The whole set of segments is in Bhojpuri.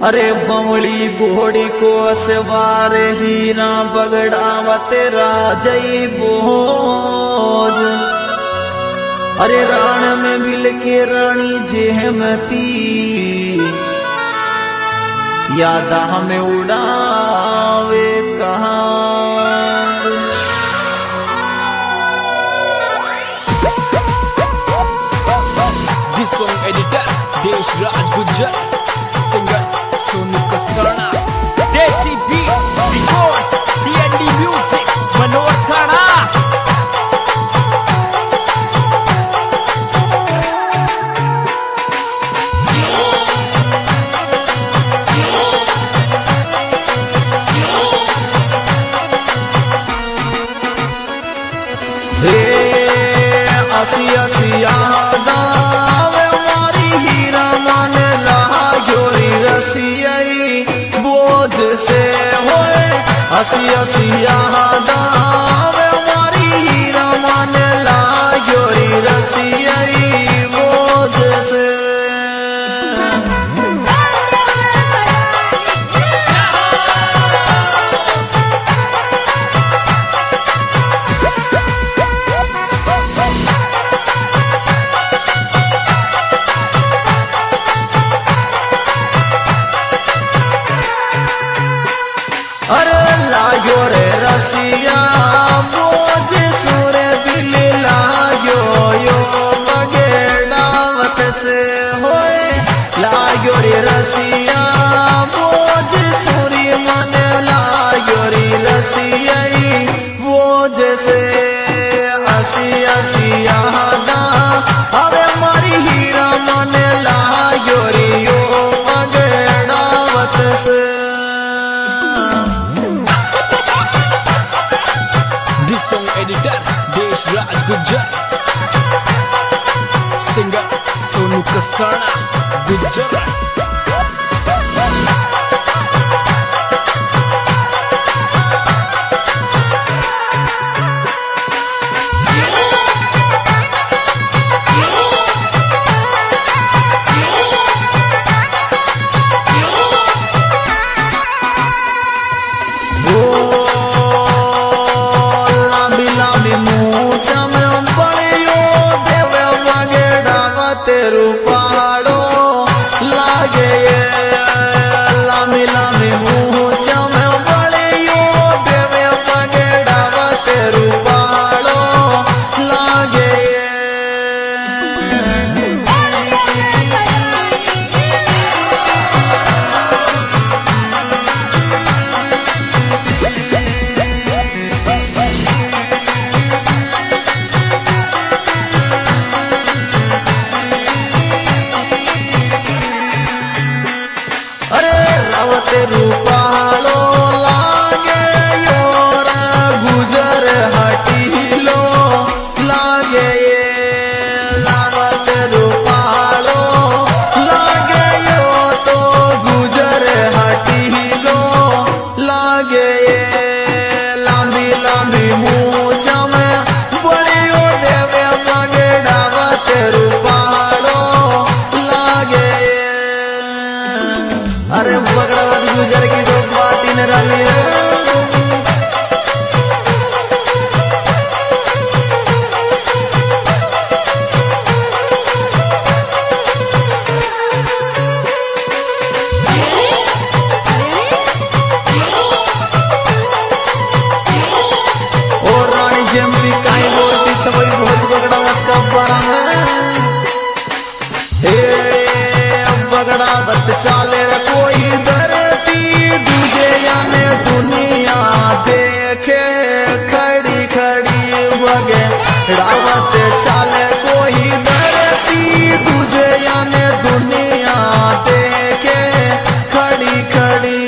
अरे बमड़ी घोड़ी को सवार हीरा बगड़ावा तेरा जई बोझ। अरे राण में मिल के रानी जेहमती याद हमें उड़ावे कहाँ। This song editor Desh Raj Gujjar, singer Sonu Kasarna, Desi Beat Records, D&D Music, Manor Khana। असी असी याद आवे मारी हीरा मन लागोरी रसियाई बोझ से होए। असी असी याद आवे मारी हीरा मन लागोरी रसियाई बोझ से। अरे लागो रे रसिया बोझ सुरे बिली लागो यो बगेड़ावत से होए। लागो रे रसिया बोझ सुरी मन लागो रे रसियाई बोझ से। असी असी यादा अरे मारी हीरा मन लागो रे यो बगेड़ावत से। This song editor Desh Raj Gujjar, singer Sonu Kasarna, Gujjar। तेरू पहाड़ो लागे लामी लामी मूछ में बड़ियो देवे पगड़ावा तेरू पहाड़ो लागे। तेरू पहाड़ो लागे योर गुजर हटीलो लागे लावा। तेरू पहाड़ो लागे यो तो गुजर हटीलो लागे। लांबी लांबी मूछ में बड़ियो देवे पगड़ावा तेरू पहाड़ो लागे। अरे बगड़ावत गुजर की तो बात ही निराली है। और रानी जेमती काई बोलती सबई भोज बगड़ावत का बारा में। बगड़ावत चाले रे कोई धरती दूजे याने दुनिया देखे खड़ी खड़ी बगड़ावत चाले कोई धरती दूजे याने दुनिया देखे खड़ी खड़ी।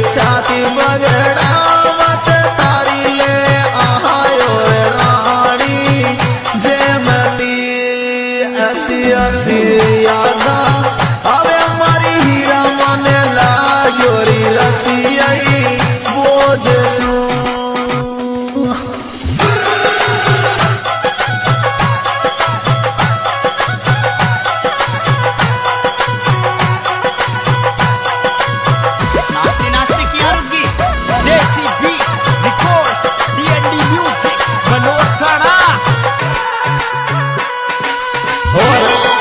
छाती बगड़ावत तारी ले आयो रानी जेमती ऐसी ऐसी यादा अबे मारी हीरा मन लाग्यो री रसियाई बोझ सू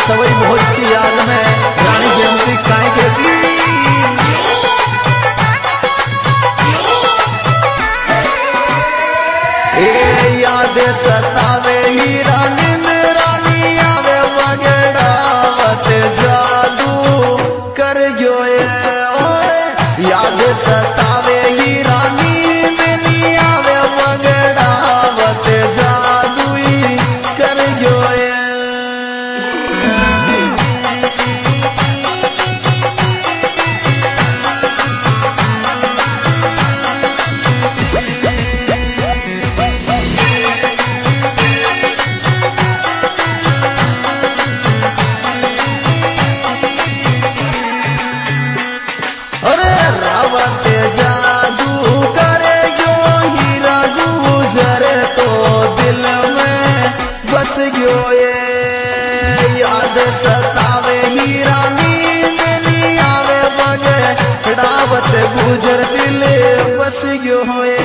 सवई भोज की याद में रानी जयंती काय कहती ए याद सतावे ही रानी रानी आवे बगड़ावत जादू कर गयो याद सतावे ही रानी में आवे बगड़ावत जादू कर गयो जादू करे गयो हीरा गुजरे तो दिल में बस गयो ये याद सतावे हीरा नींद नहीं आवे बगड़ावत गुजर दिल बस गयो होए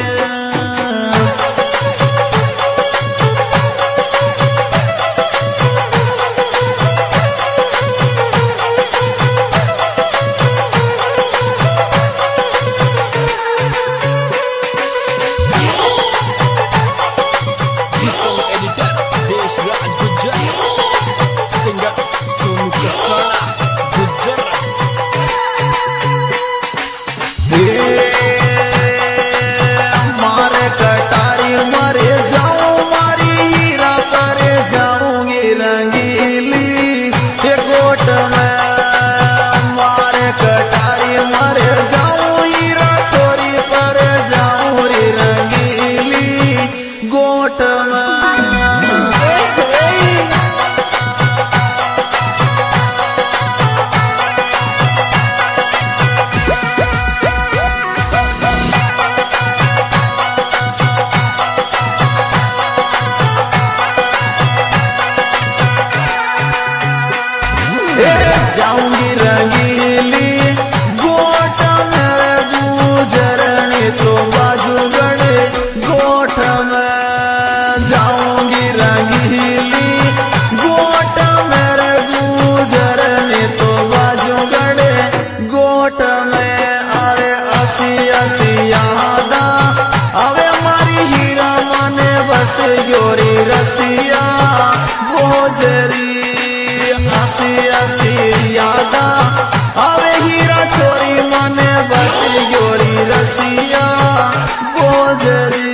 मारे कटारी मरे जाऊं मारी हीरा करे जाऊंगी रंगीली ये गोट में मारे कटारी मरे जाऊं हीरा छोरी पर जाऊं री रंगीली गोट में जाऊंगी रंगीली गोट में गुजरने तो बाजू गड़े गोट में जाऊंगी रंगीली गोट में गुजरने तो बाजू गड़े गोट में अरे असी असी यादा अवे मारी हीरा माने बस गोरी रसिया बोझरी असी असी यादा आवे हीरा छोरी माने बस गोरी रसिया बोझरी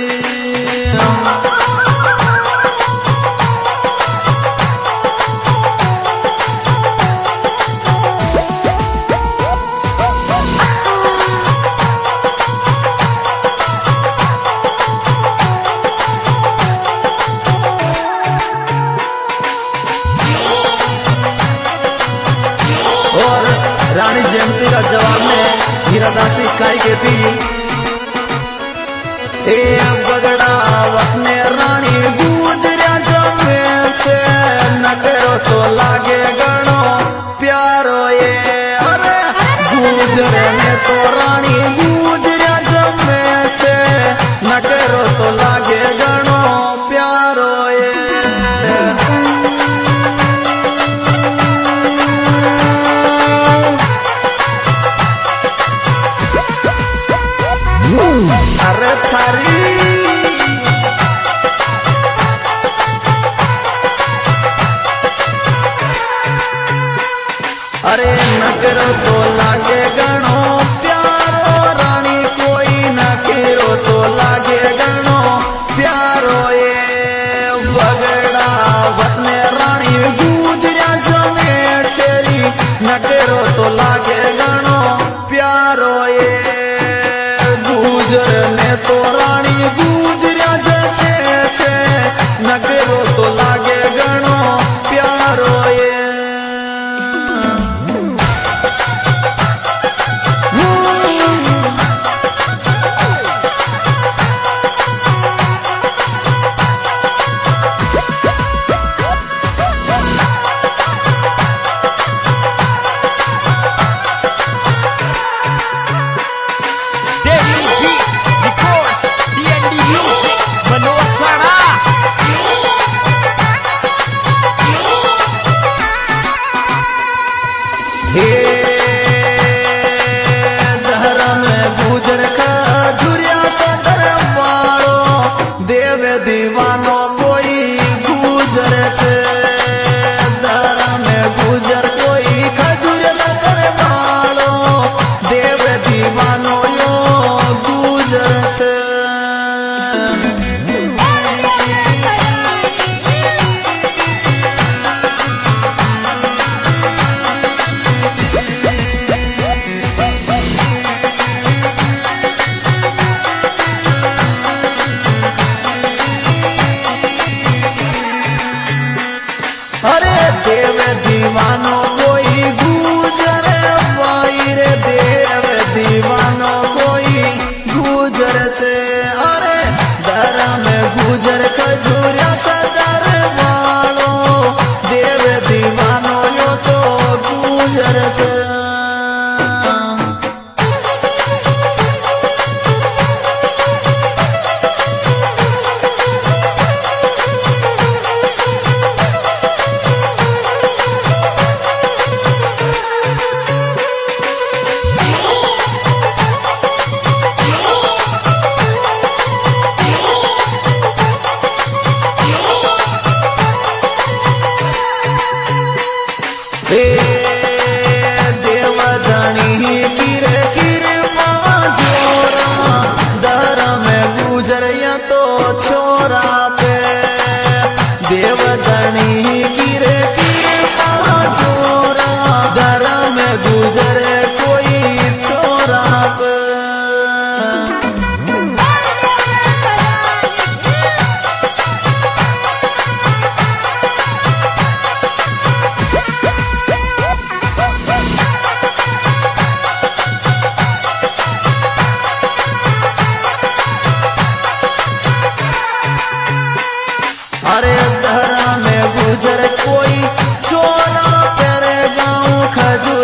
रानी जयंती का जवाब में हीरा दासी काय कहती ए बगड़ावत ने रानी गुजरिया जमे से न करो तो लागे गणो प्यारो ये अरे गुजरे ने तो रानी गुजरिया जमे से न करो तो लागे गणो प्यारो ये अरे थारी अरे न करो तो लागे गणो प्यारो रानी कोई न करो तो लागे गणो प्यारो ये बगड़ावत ने रानी गुजरिया जमेर शेरी न करो तो लागे गणो प्यारो ये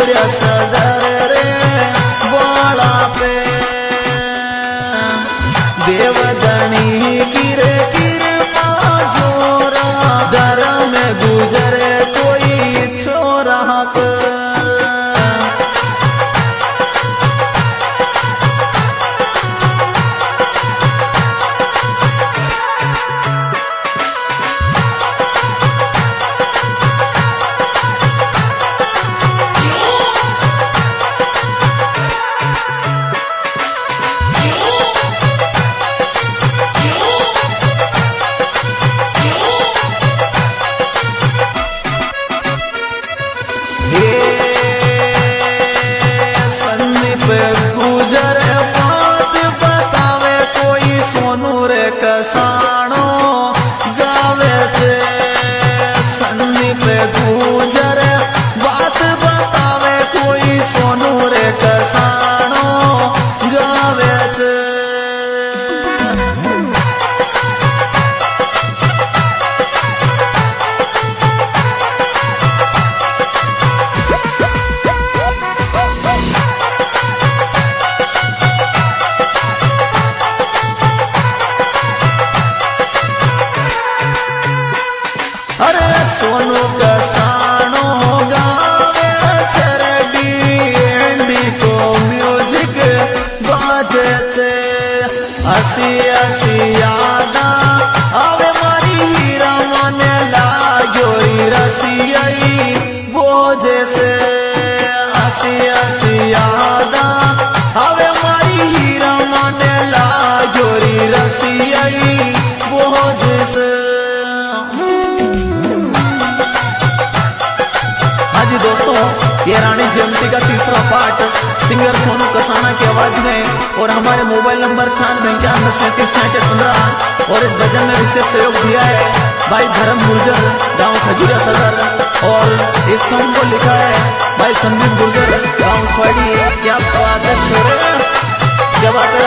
खजुरिया सदर रे बाला पे देवदनी किरे किरे पाजोरा दर में गुजरे कोई छोरा पे गुजरे बात बतावे कोई सोनू रे कसाणो गावे छे सन्नी पे गुजरे बात बतावे कोई सोनू रे कसाणो गावे छे अरे सोनू कसाणो गावे चरडी एंडी को म्यूजिक बाजे छे हसी हसी यादा आवे मारी हीरा मने लाग्यो रसियाई बोझे से हसी हसी यादा आवे मारी हीरा मने लाग्यो रसियाई बोझे से जी दोस्तों, ये रानी जयंती का तीसरा पार्ट सिंगर सोनू कसाना की आवाज में और हमारे मोबाइल नंबर 9651373615 और इस भजन में विशेष सहयोग दिया है भाई धर्म गुर्जर गांव खजुरिया सदर और इस सॉन्ग को लिखा है भाई संदीप गुर्जर गांव स्वाड़ी। क्या बात है छोरे, क्या बात है।